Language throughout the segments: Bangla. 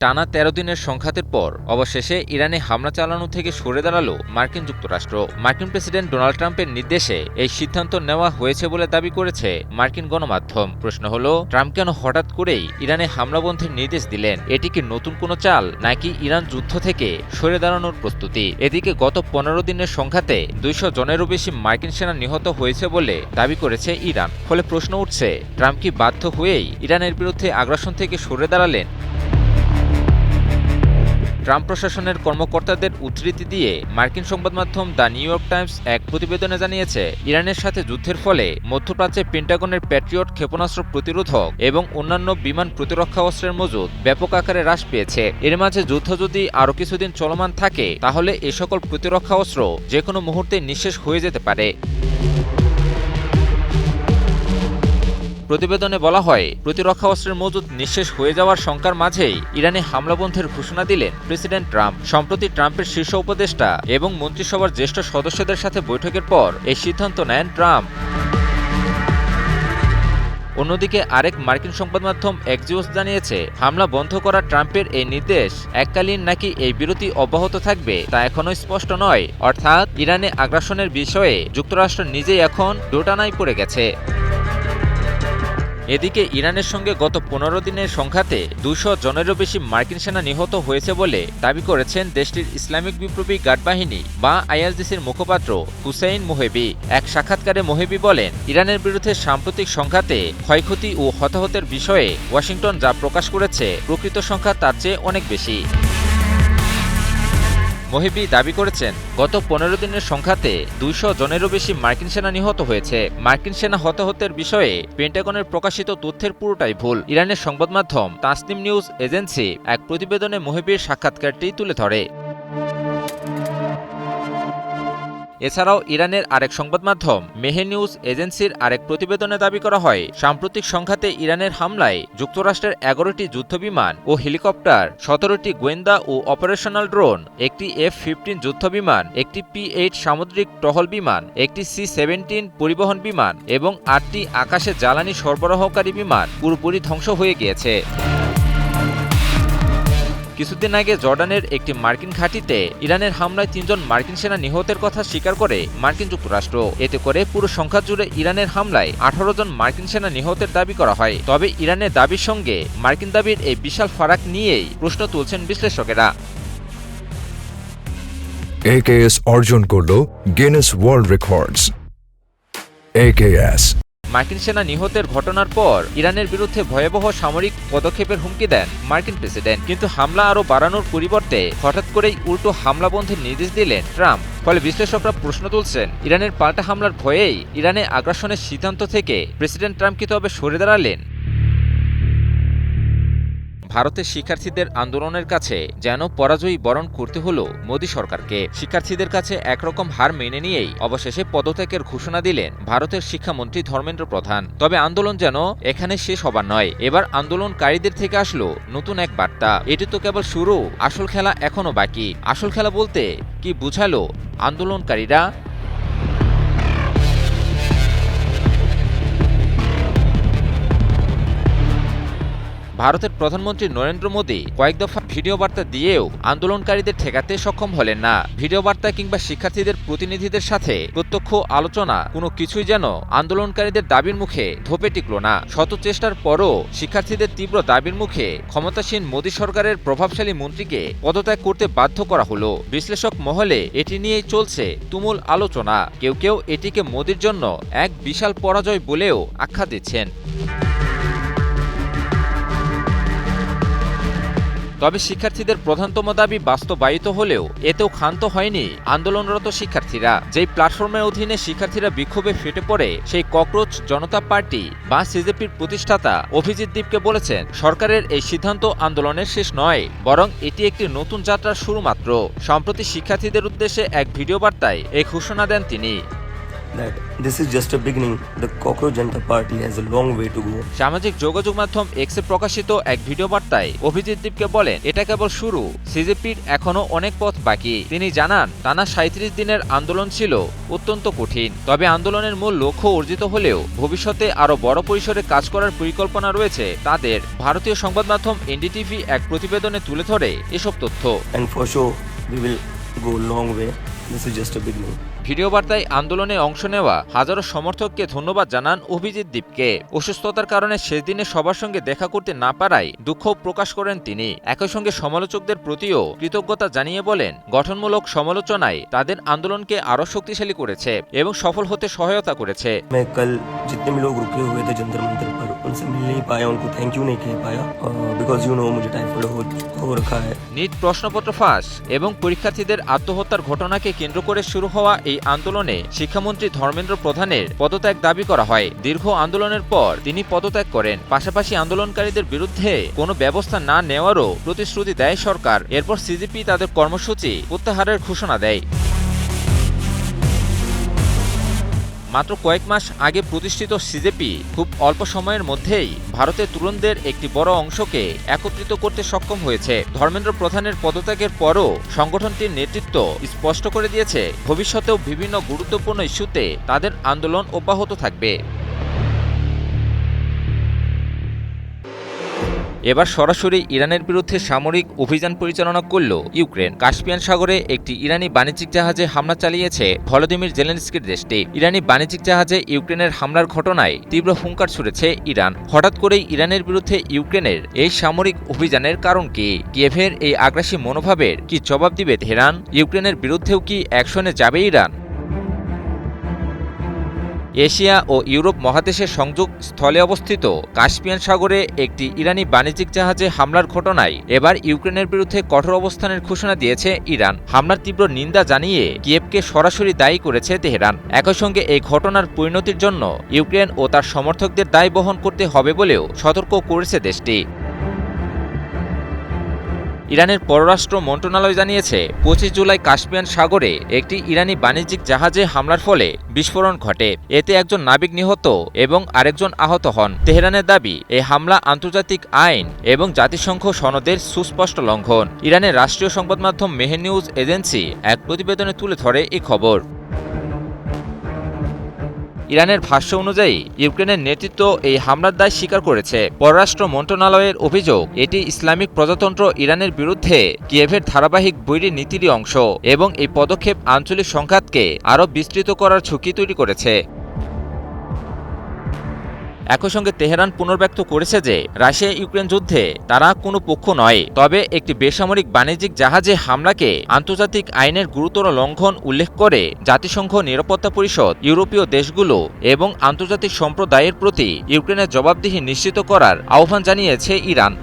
টানা ১৩ দিনের সংঘাতের পর অবশেষে ইরানে হামলা চালানো থেকে সরে দাঁড়ালো মার্কিন যুক্তরাষ্ট্র। মার্কিন প্রেসিডেন্ট ডোনাল্ড ট্রাম্পের নির্দেশে এই সিদ্ধান্ত নেওয়া হয়েছে বলে দাবি করেছে মার্কিন গণমাধ্যম। প্রশ্ন হলো, ট্রাম্প কেন হঠাৎ করেই ইরানে হামলা বন্ধের নির্দেশ দিলেন? এটি কি নতুন কোনো চাল, নাকি ইরান যুদ্ধ থেকে সরে দাঁড়ানোর প্রস্তুতি? এদিকে গত ১৫ দিনের সংঘাতে ২০০ জনেরও বেশি মার্কিন সেনা নিহত হয়েছে বলে দাবি করেছে ইরান। ফলে প্রশ্ন উঠছে, ট্রাম্প কি বাধ্য হয়েই ইরানের বিরুদ্ধে আগ্রাসন থেকে সরে দাঁড়ালেন? ট্রাম্প প্রশাসনের কর্মকর্তাদের উদ্ধৃতি দিয়ে মার্কিন সংবাদ মাধ্যম দ্য নিউ ইয়র্ক টাইমস এক প্রতিবেদনে জানিয়েছে, ইরানের সাথে যুদ্ধের ফলে মধ্যপ্রাচ্যে পেন্টাগনের প্যাট্রিয়ট ক্ষেপণাস্ত্র প্রতিরোধক এবং অন্যান্য বিমান প্রতিরক্ষা অস্ত্রের মজুদ ব্যাপক আকারে হ্রাস পেয়েছে। এর মাঝে যুদ্ধ যদি আরও কিছুদিন চলমান থাকে, তাহলে এ সকল প্রতিরক্ষা অস্ত্র যে কোনো মুহূর্তে নিঃশেষ হয়ে যেতে পারে। প্রতিবেদনে বলা হয়, প্রতিরক্ষা অস্ত্রের মজুদ নিঃশেষ হয়ে যাওয়ার শঙ্কার মাঝেই ইরানে হামলা বন্ধের ঘোষণা দিলেন প্রেসিডেন্ট ট্রাম্প। সম্প্রতি ট্রাম্পের শীর্ষ উপদেষ্টা এবং মন্ত্রিসভার জ্যেষ্ঠ সদস্যদের সাথে বৈঠকের পর এই সিদ্ধান্ত নেন ট্রাম্প। অন্যদিকে আরেক মার্কিন সংবাদ মাধ্যম এক্সিওস জানিয়েছে, হামলা বন্ধ করা ট্রাম্পের এই নির্দেশ এককালীন নাকি এই বিরতি অব্যাহত থাকবে তা এখনও স্পষ্ট নয়। অর্থাৎ ইরানে আগ্রাসনের বিষয়ে যুক্তরাষ্ট্র নিজেই এখন দোটানায় পড়ে গেছে। এদিকে ইরানের সঙ্গে গত ১৫ দিনের সংঘাতে ২০০ জনেরও বেশি মার্কিন সেনা নিহত হয়েছে বলে দাবি করেছেন দেশটির ইসলামিক বিপ্লবী গার্ড বাহিনী বা আইআরজিসির মুখপাত্র হুসেইন মোহেবি। এক সাক্ষাৎকারে মোহেবি বলেন, ইরানের বিরুদ্ধে সাম্প্রতিক সংঘাতে ক্ষয়ক্ষতি ও হতাহতের বিষয়ে ওয়াশিংটন যা প্রকাশ করেছে, প্রকৃত সংখ্যা তার চেয়ে অনেক বেশি। মোহেবি দাবি করেছেন, গত ১৫ দিনের সংঘাতে ২০০ জনেরও বেশি মার্কিন সেনা নিহত হয়েছে। মার্কিন সেনা হতাহতের বিষয়ে পেন্টাগনের প্রকাশিত তথ্যের পুরোটাই ভুল। ইরানের সংবাদ মাধ্যম তাসনিম নিউজ এজেন্সি এক প্রতিবেদনে মোহেবির সাক্ষাৎকারটি তুলে ধরে। এছাড়াও ইরানের আরেক সংবাদ মাধ্যম মেহে নিউজ এজেন্সির আরেক প্রতিবেদনে দাবি করা হয়, সাম্প্রতিক সংঘাতে ইরানের হামলায় যুক্তরাষ্ট্রের ১১টি যুদ্ধবিমান ও হেলিকপ্টার, ১৭টি গোয়েন্দা ও অপারেশনাল ড্রোন, একটি F-15 যুদ্ধবিমান, একটি P-8 সামুদ্রিক টহল বিমান, একটি C-17 পরিবহন বিমান এবং ৮টি আকাশে জ্বালানি সরবরাহকারী বিমান পুরোপুরি ধ্বংস হয়ে গিয়েছে। কিছুদিন আগে জর্ডানের একটি মার্কিন ঘাঁটিতে ইরানের হামলায় ৩ জন মার্কিন সেনা নিহতের কথা স্বীকার করে মার্কিন যুক্তরাষ্ট্র। এতে করে পুরো সংখ্যা জুড়ে ইরানের হামলায় ১৮ জন মার্কিন সেনা নিহতের দাবি করা হয়। তবে ইরানের দাবির সঙ্গে মার্কিন দাবির এই বিশাল ফারাক নিয়েই প্রশ্ন তুলছেন বিশ্লেষকেরা। AKS অর্জন করল গিনেস ওয়ার্ল্ড রেকর্ডস। AKS মার্কিন সেনা নিহতের ঘটনার পর ইরানের বিরুদ্ধে ভয়াবহ সামরিক পদক্ষেপের হুমকি দেন মার্কিন প্রেসিডেন্ট। কিন্তু হামলা আরও বাড়ানোর পরিবর্তে হঠাৎ করেই উল্টো হামলা বন্ধের নির্দেশ দিলেন ট্রাম্প। ফলে বিশ্লেষকরা প্রশ্ন তুলছেন, ইরানের পাল্টা হামলার ভয়েই ইরানে আগ্রাসনের সিদ্ধান্ত থেকে প্রেসিডেন্ট ট্রাম্প কি তবে সরে দাঁড়ালেন? ভারতের শিক্ষার্থীদের আন্দোলনের কাছে যেন পরাজয়ী বরণ করতে হলো মোদী সরকারকে। শিক্ষার্থীদের কাছে একরকম হার মেনে নিয়েই অবশেষে পদত্যাগের ঘোষণা দিলেন ভারতের শিক্ষামন্ত্রী ধর্মেন্দ্র প্রধান। তবে আন্দোলন যেন এখানে শেষ হবার নয়। এবার আন্দোলনকারীদের থেকে আসলো নতুন এক বার্তা, এটি তো কেবল শুরু, আসল খেলা এখনো বাকি। আসল খেলা বলতে কি বুঝালো আন্দোলনকারীরা? ভারতের প্রধানমন্ত্রী নরেন্দ্র মোদী কয়েক দফা ভিডিও বার্তা দিয়েও আন্দোলনকারীদের ঠেকাতে সক্ষম হলেন না। ভিডিও বার্তা কিংবা শিক্ষার্থীদের প্রতিনিধিদের সাথে প্রত্যক্ষ আলোচনা, কোনো কিছুই যেন আন্দোলনকারীদের দাবির মুখে ধোপে টিকল না। শত চেষ্টার পরও শিক্ষার্থীদের তীব্র দাবির মুখে ক্ষমতাসীন মোদী সরকারের প্রভাবশালী মন্ত্রীকে পদত্যাগ করতে বাধ্য করা হলো। বিশ্লেষক মহলে এটি নিয়েই চলছে তুমুল আলোচনা। কেউ কেউ এটিকে মোদীর জন্য এক বিশাল পরাজয় বলেও আখ্যা দিচ্ছেন। তবে শিক্ষার্থীদের প্রধানতম দাবি বাস্তবায়িত হলেও এতেও ক্ষান্ত হয়নি আন্দোলনরত শিক্ষার্থীরা। যেই প্ল্যাটফর্মের অধীনে শিক্ষার্থীরা বিক্ষোভে ফেটে পড়ে, সেই ককরোচ জনতা পার্টি বা সিজেপির প্রতিষ্ঠাতা অভিজিৎ দীপকে বলেছেন, সরকারের এই সিদ্ধান্ত আন্দোলনের শেষ নয়, বরং এটি একটি নতুন যাত্রার শুরু মাত্র। সম্প্রতি শিক্ষার্থীদের উদ্দেশ্যে এক ভিডিও বার্তায় এই ঘোষণা দেন তিনি। that this is just a beginning. The Cockroach Janata Party has a long way to go. সামাজিক যোগাযোগ মাধ্যম এক্সে প্রকাশিত এক ভিডিও বার্তায় অভিজিৎ দীপকে বলেন, এটা কেবল শুরু, সিজেপির এখনো অনেক পথ বাকি। তিনি জানান, টানা ৩৭ দিনের আন্দোলন ছিল অত্যন্ত কঠিন, তবে আন্দোলনের মূল লক্ষ্য অর্জিত হলেও ভবিষ্যতে আরো বড় পরিসরে কাজ করার পরিকল্পনা রয়েছে তাদের। ভারতীয় সংবাদ মাধ্যম এনডিটিভি এক প্রতিবেদনে তুলে ধরে এসব তথ্য। And for sure, we will go a long way. This is just a beginning. Video বার্তায় আন্দোলনে অংশ নেওয়া হাজারো সমর্থককে ধন্যবাদ জানান অভিজিৎ দীপকে। অসুস্থতার কারণে শেষ দিনে সবার সঙ্গে দেখা করতে না পারায় দুঃখ প্রকাশ করেন তিনি। একই সঙ্গে সমালোচকদের প্রতিও কৃতজ্ঞতা জানিয়ে বলেন, গঠনমূলক সমালোচনায় তাদের আন্দোলনকে আরও শক্তিশালী করেছে এবং সফল হতে সহায়তা করেছে। मैं कल जितने भी लोग रुके हुए थे जंतर मंतर पर उनसे मिल नहीं पाया, उनको थैंक यू नहीं कह पाया बिकॉज मुझे टाइफाइड हो रखा है। নিট প্রশ্নপত্র ফাঁস এবং পরীক্ষার্থীদের আত্মহত্যার ঘটনাকে কেন্দ্র করে শুরু হওয়া এই আন্দোলনে শিক্ষামন্ত্রী ধর্মেন্দ্র প্রধানের পদত্যাগ দাবি করা হয়। দীর্ঘ আন্দোলনের পর তিনি পদত্যাগ করেন। পাশাপাশি আন্দোলনকারীদের বিরুদ্ধে কোনো ব্যবস্থা না নেওয়ারও প্রতিশ্রুতি দেয় সরকার। এরপর সিজেপি তাদের কর্মসূচি প্রত্যাহারের ঘোষণা দেয়। মাত্র কয়েক মাস আগে প্রতিষ্ঠিত সিজেপি খুব অল্প সময়ের মধ্যেই ভারতের তরুণদের একটি বড় অংশকে একত্রিত করতে সক্ষম হয়েছে। ধর্মেন্দ্র প্রধানের পদত্যাগের পরও সংগঠনটির নেতৃত্ব স্পষ্ট করে দিয়েছে, ভবিষ্যতেও বিভিন্ন গুরুত্বপূর্ণ ইস্যুতে তাদের আন্দোলন অব্যাহত থাকবে। এবার সরাসরি ইরানের বিরুদ্ধে সামরিক অভিযান পরিচালনা করল ইউক্রেন। কাস্পিয়ান সাগরে একটি ইরানি বাণিজ্যিক জাহাজে হামলা চালিয়েছে ভলোদিমির জেলেনস্কির দেশটি। ইরানি বাণিজ্যিক জাহাজে ইউক্রেনের হামলার ঘটনায় তীব্র হুঙ্কার ছুড়েছে ইরান। হঠাৎ করেই ইরানের বিরুদ্ধে ইউক্রেনের এই সামরিক অভিযানের কারণ কি? কিয়েভের এই আগ্রাসী মনোভাবের কি জবাব দিবে তেহরান? ইউক্রেনের বিরুদ্ধেও কি অ্যাকশনে যাবে ইরান? এশিয়া ও ইউরোপ মহাদেশের সংযোগ স্থলে অবস্থিত কাস্পিয়ান সাগরে একটি ইরানি বাণিজ্যিক জাহাজে হামলার ঘটনায় এবার ইউক্রেনের বিরুদ্ধে কঠোর অবস্থানের ঘোষণা দিয়েছে ইরান। হামলার তীব্র নিন্দা জানিয়ে কিয়েভকে সরাসরি দায়ী করেছে তেহরান। একই সঙ্গে এই ঘটনার পরিণতির জন্য ইউক্রেন ও তার সমর্থকদের দায় বহন করতে হবে বলেও সতর্ক করেছে দেশটি। ইরানের পররাষ্ট্র মন্ত্রণালয় জানিয়েছে, ২৫ জুলাই কাস্পিয়ান সাগরে একটি ইরানি বাণিজ্যিক জাহাজে হামলার ফলে বিস্ফোরণ ঘটে। এতে একজন নাবিক নিহত এবং আরেকজন আহত হন। তেহরানের দাবি, এই হামলা আন্তর্জাতিক আইন এবং জাতিসংঘ সনদের সুস্পষ্ট লঙ্ঘন। ইরানের রাষ্ট্রীয় সংবাদ মাধ্যম মেহের নিউজ এজেন্সি এক প্রতিবেদনে তুলে ধরে এই খবর। ইরানের ভাষ্য অনুযায়ী ইউক্রেনের নেতৃত্ব এই হামলার দায় স্বীকার করেছে। পররাষ্ট্র মন্ত্রণালয়ের অভিযোগ, এটি ইসলামিক প্রজাতন্ত্র ইরানের বিরুদ্ধে কিয়েভের ধারাবাহিক বৈরী নীতিরই অংশ এবং এই পদক্ষেপ আঞ্চলিক সংঘাতকে আরও বিস্তৃত করার ঝুঁকি তৈরি করেছে। একই সঙ্গে তেহরান পুনর্ব্যক্ত করেছে যে রাশিয়া ইউক্রেন যুদ্ধে তারা কোনো পক্ষ নয়, তবে একটি বেসামরিক বাণিজ্যিক জাহাজে হামলাকে আন্তর্জাতিক আইনের গুরুতর লঙ্ঘন উল্লেখ করে জাতিসংঘ নিরাপত্তা পরিষদ, ইউরোপীয় দেশগুলো এবং আন্তর্জাতিক সম্প্রদায়ের প্রতি ইউক্রেনের জবাবদিহি নিশ্চিত করার আহ্বান জানিয়েছে ইরান।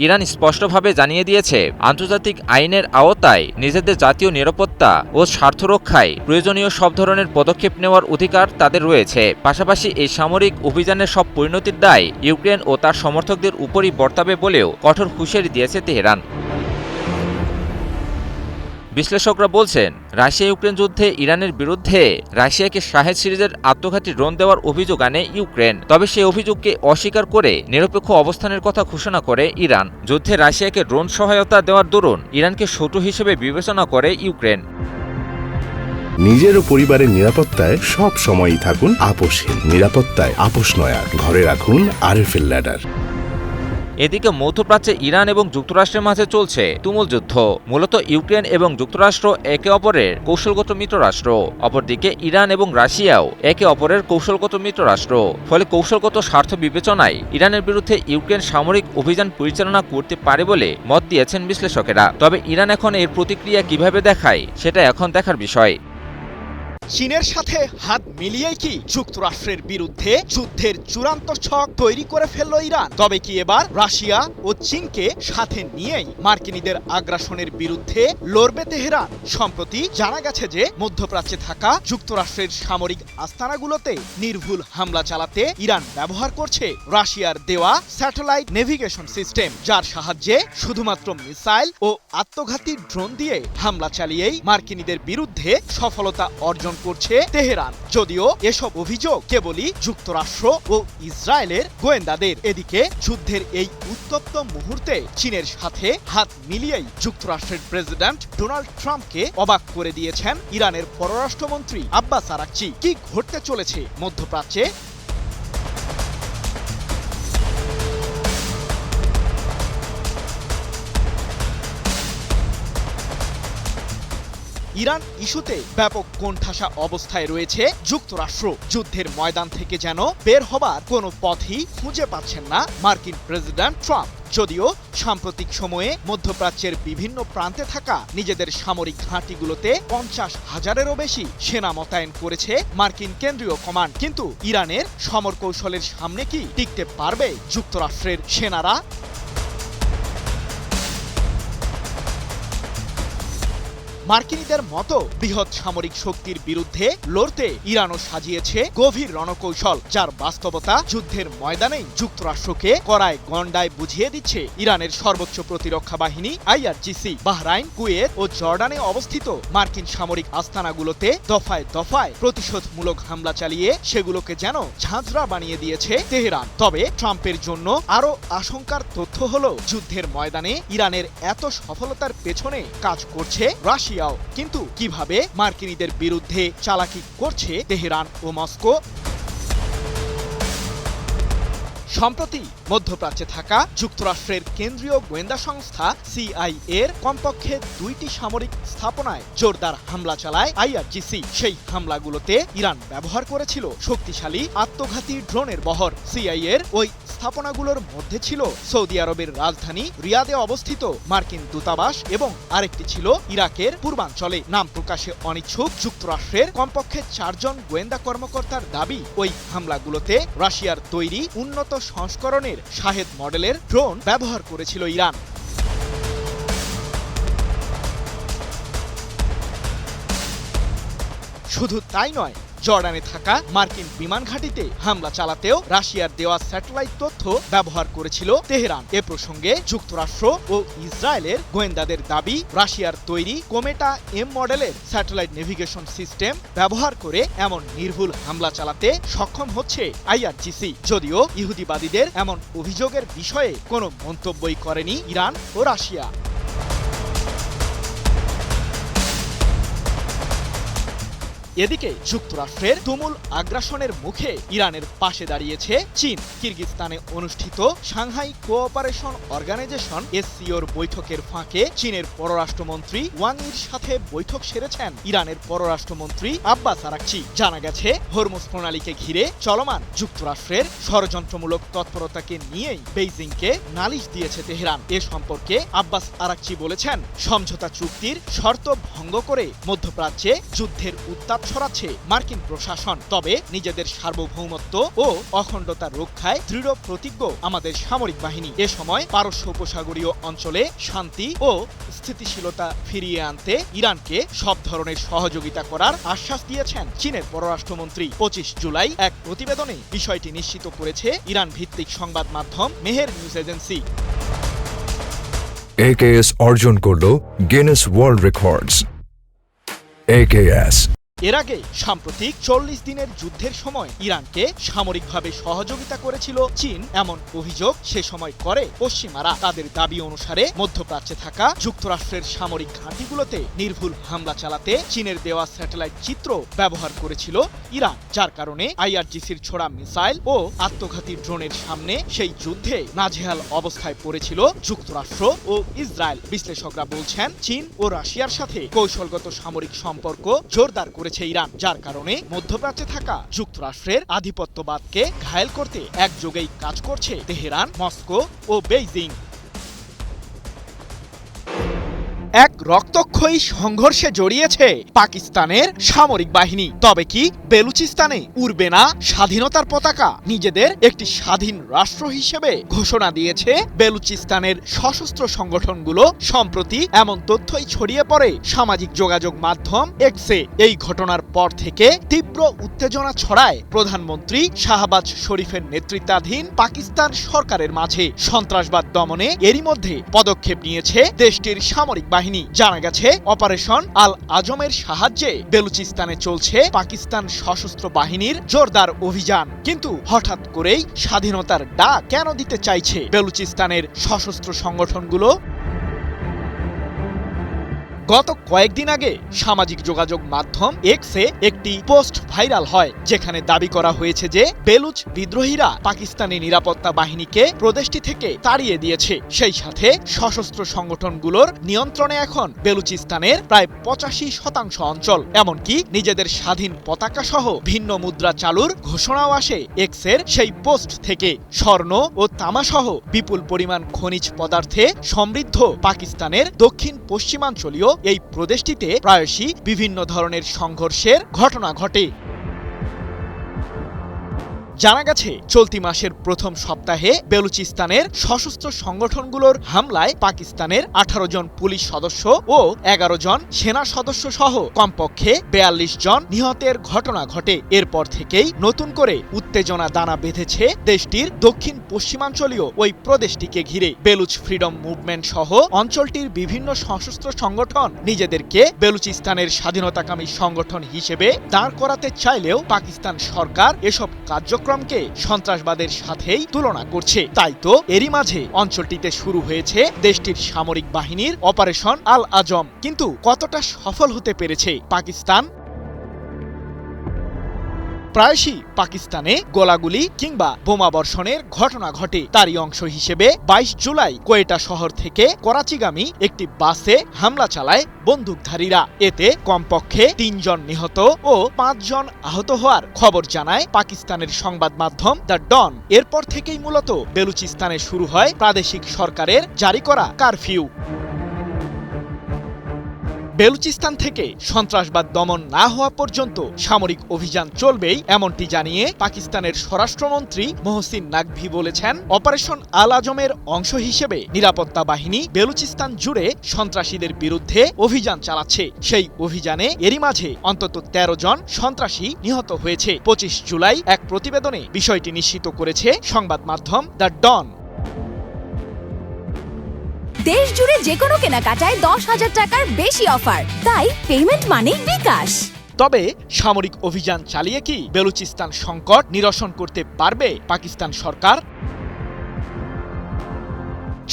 ইরান স্পষ্টভাবে জানিয়ে দিয়েছে, আন্তর্জাতিক আইনের আওতায় নিজেদের জাতীয় নিরাপত্তা ও স্বার্থ রক্ষায় প্রয়োজনীয় সব ধরনের পদক্ষেপ নেওয়ার অধিকার তাদের রয়েছে। পাশাপাশি এই সামরিক অভিযানের সব পরিণতির দায় ইউক্রেন ও তার সমর্থকদের উপরই বর্তাবে বলেও কঠোর হুঁশিয়ারি দিয়েছে তেহরান। বিশ্লেষকরা বলছেন, রাশিয়া ইউক্রেন যুদ্ধে ইরানের বিরুদ্ধে রাশিয়াকে শাহেদ সিরিজের আত্মঘাতী ড্রোন দেওয়ার অভিযোগ আনে ইউক্রেন। তবে সেই অভিযোগকে অস্বীকার করে নিরপেক্ষ অবস্থানের কথা ঘোষণা করে ইরান। যুদ্ধে রাশিয়াকে ড্রোন সহায়তা দেওয়ার দরুন ইরানকে শত্রু হিসেবে বিবেচনা করে ইউক্রেন। নিজের ও পরিবারের নিরাপত্তায় সব সময়ই থাকুন আপোষহীন। নিরাপত্তায় আপোষ নয়, ঘরে রাখুন আরএফএল ল্যাডার। এদিকে মধ্যপ্রাচ্যে ইরান এবং যুক্তরাষ্ট্রের মাঝে চলছে তুমুল যুদ্ধ। মূলত ইউক্রেন এবং যুক্তরাষ্ট্র একে অপরের কৌশলগত মিত্ররাষ্ট্র, অপরদিকে ইরান এবং রাশিয়াও একে অপরের কৌশলগত মিত্ররাষ্ট্র। ফলে কৌশলগত স্বার্থ বিবেচনায় ইরানের বিরুদ্ধে ইউক্রেন সামরিক অভিযান পরিচালনা করতে পারে বলে মত দিয়েছেন বিশ্লেষকেরা। তবে ইরান এখন এর প্রতিক্রিয়া কিভাবে দেখায় সেটা এখন দেখার বিষয়। চীনের সাথে হাত মিলিয়েই কি যুক্তরাষ্ট্রের বিরুদ্ধে যুদ্ধের চূড়ান্ত ছক তৈরি করে ফেলল ইরান? তবে কি এবার রাশিয়া ও চীনকে সাথে নিয়েই মার্কিনীদের আগ্রাসনের বিরুদ্ধে লড়বে তেহরান? সম্প্রতি জানা গেছে যে মধ্যপ্রাচ্যে থাকা যুক্তরাষ্ট্রের সামরিক আস্তানাগুলোতে নির্ভুল হামলা চালাতে ইরান ব্যবহার করছে রাশিয়ার দেওয়া স্যাটেলাইট নেভিগেশন সিস্টেম, যার সাহায্যে শুধুমাত্র মিসাইল ও আত্মঘাতী ড্রোন দিয়ে হামলা চালিয়েই মার্কিনীদের বিরুদ্ধে সফলতা অর্জন করছে তেহরান। যদিও এসব অভিযোগ কেবলই যুক্তরাষ্ট্র ও ইসরায়েলের গোয়েন্দাদের। এদিকে যুদ্ধের এই উত্তপ্ত মুহূর্তে চীনের সাথে হাত মিলিয়েই যুক্তরাষ্ট্রের প্রেসিডেন্ট ডোনাল্ড ট্রাম্পকে অবাক করে দিয়েছেন ইরানের পররাষ্ট্রমন্ত্রী আব্বাস আরাকচি। কি ঘটতে চলেছে মধ্যপ্রাচ্যে? ইরান ইস্যুতে ব্যাপক কোণঠাসা অবস্থায় রয়েছে যুক্তরাষ্ট্র। যুদ্ধের ময়দান থেকে যেন বের হবার কোনো পথই খুঁজে পাচ্ছেন না মার্কিন প্রেসিডেন্ট ট্রাম্প। যদিও সাম্প্রতিক সময়ে মধ্যপ্রাচ্যের বিভিন্ন প্রান্তে থাকা নিজেদের সামরিক ঘাঁটিগুলোতে 50,000-এরও বেশি সেনা মোতায়েন করেছে মার্কিন কেন্দ্রীয় কমান্ড, কিন্তু ইরানের সমর কৌশলের সামনে কি টিকতে পারবে যুক্তরাষ্ট্রের সেনারা? মার্কিনীদের মতো বৃহৎ সামরিক শক্তির বিরুদ্ধে লড়তে ইরানও সাজিয়েছে গভীর রণকৌশল, যার বাস্তবতা যুদ্ধের ময়দানেই যুক্তরাষ্ট্রকে কড়ায় গণ্ডায় বুঝিয়ে দিচ্ছে ইরানের সর্বোচ্চ প্রতিরক্ষা বাহিনী IRGC। বাহরাইন, কুয়েত ও জর্ডানে অবস্থিত মার্কিন সামরিক আস্তানাগুলোতে দফায় দফায় প্রতিশোধমূলক হামলা চালিয়ে সেগুলোকে যেন ঝাঁঝরা বানিয়ে দিয়েছে তেহরান। তবে ট্রাম্পের জন্য আরও আশঙ্কার তথ্য হলো, যুদ্ধের ময়দানে ইরানের এত সফলতার পেছনে কাজ করছে রাশিয়া। কিন্তু কিভাবে মার্কিনীদের বিরুদ্ধে চালাকি করছে তেহরান ও মস্কো? সম্প্রতি মধ্যপ্রাচ্যে থাকা যুক্তরাষ্ট্রের কেন্দ্রীয় গোয়েন্দা সংস্থা CIA এর কমপক্ষে 2টি সামরিক স্থাপনায় জোরদার হামলা চালায় IRGC। সেই হামলাগুলোতে ইরান ব্যবহার করেছিল শক্তিশালী আত্মঘাতী ড্রোনের বহর। CIA এর ওই স্থাপনাগুলোর মধ্যে ছিল সৌদি আরবের রাজধানী রিয়াদে অবস্থিত মার্কিন দূতাবাস এবং আরেকটি ছিল ইরাকের পূর্বাঞ্চলে। নাম প্রকাশে অনিচ্ছুক যুক্তরাষ্ট্রের কমপক্ষে 4 জন গোয়েন্দা কর্মকর্তার দাবি, ওই হামলাগুলোতে রাশিয়ার তৈরি উন্নত সংস্করণের শাহেদ মডেলের ড্রোন ব্যবহার করেছিল ইরান। শুধু তাই নয়, জর্ডানে থাকা মার্কিন বিমান ঘাঁটিতে হামলা চালাতেও রাশিয়ার দেওয়া স্যাটেলাইট তথ্য ব্যবহার করেছিল তেহরান। এ প্রসঙ্গে যুক্তরাষ্ট্র ও ইসরায়েলের গোয়েন্দাদের দাবি, রাশিয়ার তৈরি কোমেটা M মডেলের স্যাটেলাইট নেভিগেশন সিস্টেম ব্যবহার করে এমন নির্ভুল হামলা চালাতে সক্ষম হচ্ছে IRGC। যদিও ইহুদিবাদীদের এমন অভিযোগের বিষয়ে কোনো মন্তব্যই করেনি ইরান ও রাশিয়া। এদিকে যুক্তরাষ্ট্রের তুমুল আগ্রাসনের মুখে ইরানের পাশে দাঁড়িয়েছে চীন। কিরগিজস্তানে অনুষ্ঠিত সাংহাই কোঅপারেশন অর্গানাইজেশন SCOর বৈঠকের ফাঁকে চীনের পররাষ্ট্রমন্ত্রী ওয়াং ইর সাথে বৈঠক সেরেছেন ইরানের পররাষ্ট্রমন্ত্রী আব্বাস আরাকচি। জানা গেছে, হরমুজ প্রণালীকে ঘিরে চলমান যুক্তরাষ্ট্রের ষড়যন্ত্রমূলক তৎপরতাকে নিয়েই বেইজিংকে নালিশ দিয়েছে তেহরান। এ সম্পর্কে আব্বাস আরাকচি বলেছেন, সমঝোতা চুক্তির শর্ত ভঙ্গ করে মধ্যপ্রাচ্যে যুদ্ধের উত্তাপ ছড়াচ্ছে মার্কিন প্রশাসন। তবে নিজেদের সার্বভৌমত্ব ও অখণ্ডতা রক্ষায় দৃঢ় প্রতিজ্ঞ আমাদের সামরিক বাহিনী। এ সময় পারস্য উপসাগরীয় অঞ্চলে শান্তি ও স্থিতিশীলতা ফিরিয়ে আনতে ইরানকে সব ধরনের সহযোগিতা করার আশ্বাস দিয়েছেন চীনের পররাষ্ট্রমন্ত্রী। 25 জুলাই এক প্রতিবেদনে বিষয়টি নিশ্চিত করেছে ইরান ভিত্তিক সংবাদ মাধ্যম মেহের নিউজ এজেন্সি। AKS অর্জন করল গিনেস ওয়ার্ল্ড রেকর্ডস। AKS এর আগে সাম্প্রতিক 40 দিনের যুদ্ধের সময় ইরানকে সামরিকভাবে সহযোগিতা করেছিল চীন, এমন অভিযোগ সে সময় করে পশ্চিমারা। তাদের দাবি অনুসারে মধ্যপ্রাচ্যে থাকা যুক্তরাষ্ট্রের সামরিক ঘাঁটিগুলোতে নির্ভুল হামলা চালাতে চীনের দেওয়া স্যাটেলাইট চিত্র ব্যবহার করেছিল ইরান, যার কারণে IRGCর ছোড়া মিসাইল ও আত্মঘাতী ড্রোনের সামনে সেই যুদ্ধে নাজেহাল অবস্থায় পড়েছিল যুক্তরাষ্ট্র ও ইসরায়েল। বিশ্লেষকরা বলছেন, চীন ও রাশিয়ার সাথে কৌশলগত সামরিক সম্পর্ক জোরদার করেছে ইরান, যার কারণে মধ্যপ্রাচ্যে থাকা যুক্তরাষ্ট্রের আধিপত্যবাদকে ঘায়েল করতে একযোগেই কাজ করছে তেহরান, মস্কো ও বেইজিং। এক রক্তক্ষয়ী সংঘর্ষে জড়িয়েছে পাকিস্তানের সামরিক বাহিনী। তবে কি বেলুচিস্তানে উড়বে না স্বাধীনতার পতাকা? নিজেদের একটি স্বাধীন রাষ্ট্র হিসেবে ঘোষণা দিয়েছে বেলুচিস্তানের সশস্ত্র সংগঠনগুলো। সম্প্রতি এমন তথ্যই ছড়িয়ে পড়ে সামাজিক যোগাযোগ মাধ্যম এক্সে। এই ঘটনার পর থেকে তীব্র উত্তেজনা ছড়ায় প্রধানমন্ত্রী শাহবাজ শরীফের নেতৃত্বাধীন পাকিস্তান সরকারের মাঝে। সন্ত্রাসবাদ দমনে এরই মধ্যে পদক্ষেপ নিয়েছে দেশটির সামরিক বাহিনী। জানা গেছে, অপারেশন আল আজমের সাহায্যে বেলুচিস্তানে চলছে পাকিস্তান সশস্ত্র বাহিনীর জোরদার অভিযান। কিন্তু হঠাৎ করেই স্বাধীনতার ডাক কেন দিতে চাইছে বেলুচিস্তানের সশস্ত্র সংগঠনগুলো? গত কয়েকদিন আগে সামাজিক যোগাযোগ মাধ্যম এক্সে একটি পোস্ট ভাইরাল হয়, যেখানে দাবি করা হয়েছে যে বেলুচ বিদ্রোহীরা পাকিস্তানি নিরাপত্তা বাহিনীকে প্রদেশটি থেকে তাড়িয়ে দিয়েছে। সেই সাথে সশস্ত্র সংগঠনগুলোর নিয়ন্ত্রণে এখন বেলুচিস্তানের প্রায় 85% অঞ্চল। এমনকি নিজেদের স্বাধীন পতাকা সহ ভিন্ন মুদ্রা চালুর ঘোষণাও আসে এক্সের সেই পোস্ট থেকে। স্বর্ণ ও তামাসহ বিপুল পরিমাণ খনিজ পদার্থে সমৃদ্ধ পাকিস্তানের দক্ষিণ পশ্চিমাঞ্চলীয় এই প্রদেশটিতে প্রায়শই বিভিন্ন ধরনের সংঘর্ষের ঘটনা ঘটে। জানা গেছে, চলতি মাসের প্রথম সপ্তাহে বেলুচিস্তানের সশস্ত্র সংগঠনগুলোর হামলায় পাকিস্তানের 18 জন পুলিশ সদস্য ও 11 জন সেনা সদস্য সহ কমপক্ষে 42 জন নিহতের ঘটনা ঘটে। এরপর থেকেই নতুন করে উত্তেজনা দানা বেঁধেছে দেশটির দক্ষিণ পশ্চিমাঞ্চলীয় ওই প্রদেশটিকে ঘিরে। বেলুচ ফ্রিডম মুভমেন্ট সহ অঞ্চলটির বিভিন্ন সশস্ত্র সংগঠন নিজেদেরকে বেলুচিস্তানের স্বাধীনতাকামী সংগঠন হিসেবে দাঁড় করাতে চাইলেও পাকিস্তান সরকার এসব কার্যক্রমকে সন্ত্রাসবাদের সাথেই তুলনা করছে। তাই তো এরই মাঝে অঞ্চলটিতে শুরু হয়েছে দেশটির সামরিক বাহিনীর অপারেশন আল আজম। কিন্তু কতটা সফল হতে পেরেছে পাকিস্তান? প্রায়শই পাকিস্তানে গোলাগুলি কিংবা বোমাবর্ষণের ঘটনা ঘটে। তারই অংশ হিসেবে 22 জুলাই কোয়েটা শহর থেকে করাচিগামী একটি বাসে হামলা চালায় বন্দুকধারীরা। এতে কমপক্ষে 3 জন নিহত ও 5 জন আহত হওয়ার খবর জানায় পাকিস্তানের সংবাদ মাধ্যম দ্য ডন। এরপর থেকেই মূলত বেলুচিস্তানে শুরু হয় প্রাদেশিক সরকারের জারি করা কারফিউ। বেলুচিস্তান থেকে সন্ত্রাসবাদ দমন না হওয়া পর্যন্ত সামরিক অভিযান চলবেই, এমনটি জানিয়ে পাকিস্তানের স্বরাষ্ট্রমন্ত্রী মোহসিন নাকভি বলেছেন, অপারেশন আল আজমের অংশ হিসেবে নিরাপত্তা বাহিনী বেলুচিস্তান জুড়ে সন্ত্রাসীদের বিরুদ্ধে অভিযান চালাচ্ছে। সেই অভিযানে এরই মাঝে অন্তত 13 জন সন্ত্রাসী নিহত হয়েছে। 25 জুলাই এক প্রতিবেদনে বিষয়টি নিশ্চিত করেছে সংবাদ মাধ্যম দ্য ডন। দেশ জুড়ে যে কোনো কেনাকাটায় 10,000 টাকার বেশি অফার, তাই পেমেন্ট মানেই বিকাশ। তবে সামরিক অভিযান চালিয়ে কি বেলুচিস্তান সংকট নিরসন করতে পারবে পাকিস্তান সরকার?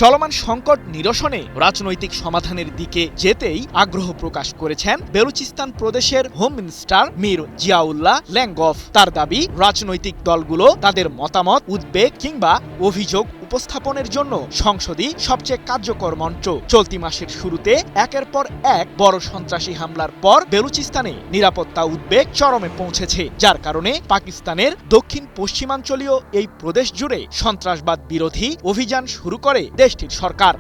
চলমান সংকট নিরসনে রাজনৈতিক সমাধানের দিকে যেতেই আগ্রহ প্রকাশ করেছেন বেলুচিস্তান প্রদেশের হোম মিনিস্টার মীর জিয়াউল্লাহ ল্যাঙ্গফ। তার দাবি, রাজনৈতিক দলগুলো তাদের মতামত, উদ্বেগ কিংবা অভিযোগ উপস্থাপনের জন্য সংসদই সবচেয়ে কার্যকর মঞ্চ। চলতি মাসের শুরুতে একের পর এক বড় সন্ত্রাসী হামলার পর বেলুচিস্তানে নিরাপত্তা উদ্বেগ চরমে পৌঁছেছে, যার কারণে পাকিস্তানের দক্ষিণ পশ্চিমাঞ্চলীয় এই প্রদেশ জুড়ে সন্ত্রাসবাদ বিরোধী অভিযান শুরু করে দেশটির সরকার।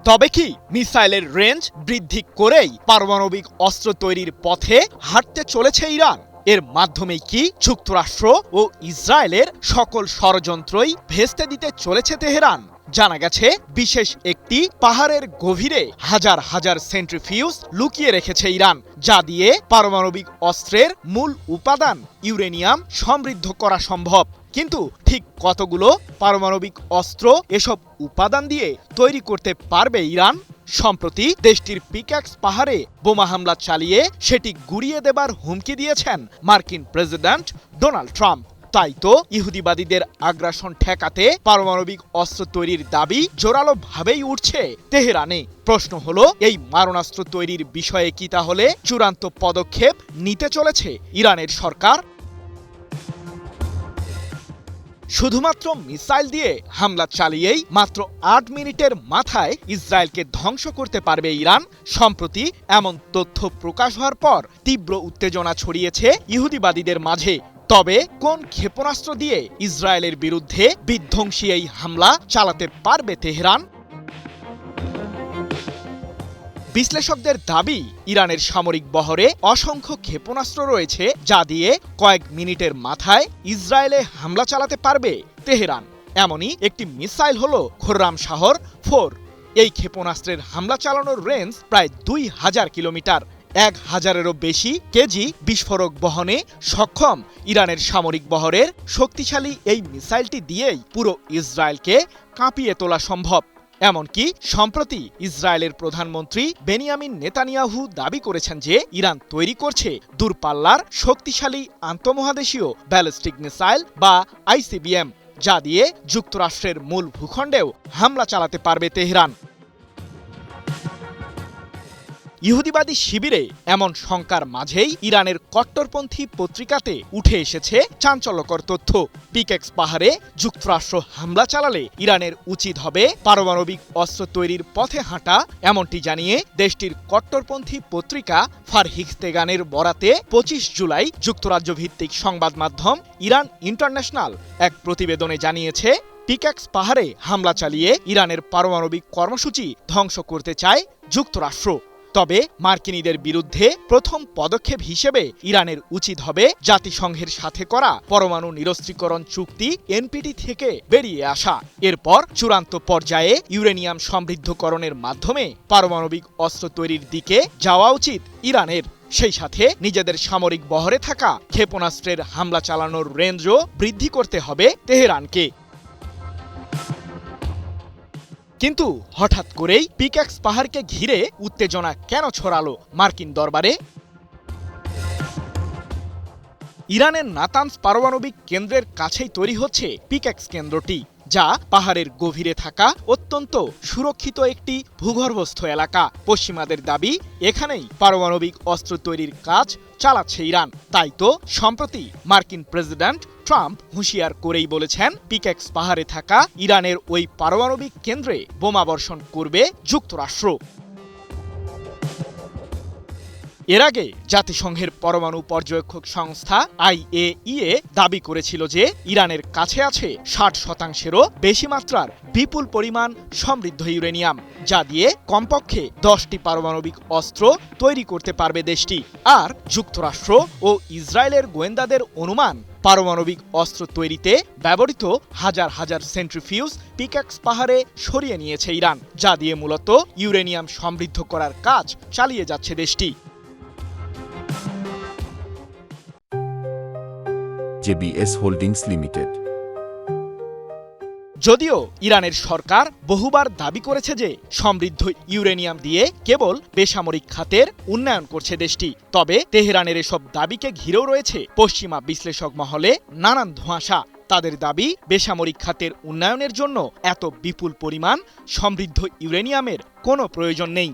তবে কি মিসাইলের রেঞ্জ বৃদ্ধি করেই পারমাণবিক অস্ত্র তৈরির পথে হাঁটতে চলেছে ইরান? এর মাধ্যমে কি যুক্তরাষ্ট্র ও ইসরায়েলের সকল ষড়যন্ত্রই ভেস্তে দিতে চলেছে তেহরান? জানা গেছে, বিশেষ একটি পাহাড়ের গভীরে হাজার হাজার সেন্ট্রিফিউজ লুকিয়ে রেখেছে ইরান, যা দিয়ে পারমাণবিক অস্ত্রের মূল উপাদান ইউরেনিয়াম সমৃদ্ধ করা সম্ভব। কিন্তু ঠিক কতগুলো পারমাণবিক অস্ত্র এসব উপাদান দিয়ে তৈরি করতে পারবে ইরান? সম্প্রতি দেশটির পিক্যাক্স পাহাড়ে বোমা হামলা চালিয়ে সেটি গুড়িয়ে দেবার হুমকি দিয়েছেন মার্কিন প্রেসিডেন্ট ডোনাল্ড ট্রাম্প। তাই তো ইহুদিবাদীদের আগ্রাসন ঠেকাতে পারমাণবিক অস্ত্র তৈরির দাবি জোরালোভাবেই উঠছে তেহরানে। প্রশ্ন হলো, এই মারণাস্ত্র তৈরির বিষয়ে কি তাহলে চূড়ান্ত পদক্ষেপ নিতে চলেছে ইরানের সরকার? শুধুমাত্র মিসাইল দিয়ে হামলা চালিয়েই মাত্র 8 মিনিটের মাথায় ইসরায়েলকে ধ্বংস করতে পারবে ইরান। সম্প্রতি এমন তথ্য প্রকাশ হওয়ার পর তীব্র উত্তেজনা ছড়িয়েছে ইহুদিবাদীদের মাঝে। তবে কোন ক্ষেপণাস্ত্র দিয়ে ইসরায়েলের বিরুদ্ধে বিধ্বংসী এই হামলা চালাতে পারবে তেহরান? বিশ্লেষকদের দাবি, ইরানের সামরিক বহরে অসংখ্য ক্ষেপণাস্ত্র রয়েছে যা দিয়ে কয়েক মিনিটের মাথায় ইসরায়েলে হামলা চালাতে পারবে তেহরান। এমনই একটি মিসাইল হল খোররাম শাহর 4। এই ক্ষেপণাস্ত্রের হামলা চালানোর রেঞ্জ প্রায় 2000 কিলোমিটার। 1000-এরও বেশি কেজি বিস্ফোরক বহনে সক্ষম ইরানের সামরিক বহরের শক্তিশালী এই মিসাইলটি দিয়েই পুরো ইসরায়েলকে কাঁপিয়ে তোলা সম্ভব। এমনকি সম্প্রতি ইসরায়েলের প্রধানমন্ত্রী বেনিয়ামিন নেতানিয়াহু দাবি করেছেন যে ইরান তৈরি করছে দূরপাল্লার শক্তিশালী আন্তঃমহাদেশীয় ব্যালিস্টিক মিসাইল বা আইসিবিএম, যা দিয়ে যুক্তরাষ্ট্রের মূল ভূখণ্ডেও হামলা চালাতে পারবে তেহরান। ইহুদিবাদী শিবিরে এমন শঙ্কার মাঝেই ইরানের কট্টরপন্থী পত্রিকাতে উঠে এসেছে চাঞ্চল্যকর তথ্য। পিকেক্স পাহাড়ে যুক্তরাষ্ট্র হামলা চালালে ইরানের উচিত হবে পারমাণবিক অস্ত্র তৈরির পথে হাঁটা, এমনটি জানিয়ে দেশটির কট্টরপন্থী পত্রিকা ফারহিখতেগানের বরাতে 25 জুলাই যুক্তরাজ্য ভিত্তিক সংবাদ মাধ্যম ইরান ইন্টারন্যাশনাল এক প্রতিবেদনে জানিয়েছে, পিকেক্স পাহাড়ে হামলা চালিয়ে ইরানের পারমাণবিক কর্মসূচি ধ্বংস করতে চায় যুক্তরাষ্ট্র। তবে মার্কিনীদের বিরুদ্ধে প্রথম পদক্ষেপ হিসেবে ইরানের উচিত হবে জাতিসংঘের সাথে করা পরমাণু নিরস্ত্রীকরণ চুক্তি এনপিটি থেকে বেরিয়ে আসা। এরপর চূড়ান্ত পর্যায়ে ইউরেনিয়াম সমৃদ্ধকরণের মাধ্যমে পারমাণবিক অস্ত্র তৈরির দিকে যাওয়া উচিত ইরানের। সেই সাথে নিজেদের সামরিক বহরে থাকা ক্ষেপণাস্ত্রের হামলা চালানোর রেঞ্জও বৃদ্ধি করতে হবে তেহরানকে। কিন্তু হঠাৎ করেই পিকেক্স পাহাড়কে ঘিরে উত্তেজনা কেন ছড়ালো মার্কিন দরবারে? ইরানের নাতানস পারমাণবিক কেন্দ্রের কাছেই তৈরি হচ্ছে পিকেক্স কেন্দ্রটি, যা পাহাড়ের গভীরে থাকা অত্যন্ত সুরক্ষিত একটি ভূগর্ভস্থ এলাকা। পশ্চিমাদের দাবি, এখানেই পারমাণবিক অস্ত্র তৈরির কাজ চালাচ্ছে ইরান। তাই তো সম্প্রতি মার্কিন প্রেসিডেন্ট ট্রাম্প হুঁশিয়ার করেই বলেছেন, পিকেক্স পাহাড়ে থাকা ইরানের ওই পারমাণবিক কেন্দ্রে বোমাবর্ষণ করবে যুক্তরাষ্ট্র। এর আগে জাতিসংঘের পরমাণু পর্যবেক্ষক সংস্থা IAEA দাবি করেছিল যে ইরানের কাছে আছে 60%-এরও বেশি মাত্রার বিপুল পরিমাণ সমৃদ্ধ ইউরেনিয়াম, যা দিয়ে কমপক্ষে 10টি পারমাণবিক অস্ত্র তৈরি করতে পারবে দেশটি। আর যুক্তরাষ্ট্র ও ইসরায়েলের গোয়েন্দাদের অনুমান, পারমাণবিক অস্ত্র তৈরিতে ব্যবহৃত হাজার হাজার সেন্ট্রিফিউজ পিকেক্স পাহাড়ে সরিয়ে নিয়েছে ইরান, যা দিয়ে মূলত ইউরেনিয়াম সমৃদ্ধ করার কাজ চালিয়ে যাচ্ছে দেশটি। JBS holdings limited. যদিও ইরানের সরকার বহুবার দাবি করেছে যে সমৃদ্ধ ইউরেনিয়াম দিয়ে কেবল বেসামরিক খাতের উন্নয়ন করছে দেশটি, তবে তেহরানের এসব দাবিকে ঘিরেও রয়েছে পশ্চিমা বিশ্লেষক মহলে নানান ধোঁয়াশা। তাদের দাবি, বেসামরিক খাতের উন্নয়নের জন্য এত বিপুল পরিমাণ সমৃদ্ধ ইউরেনিয়ামের কোনো প্রয়োজন নেই।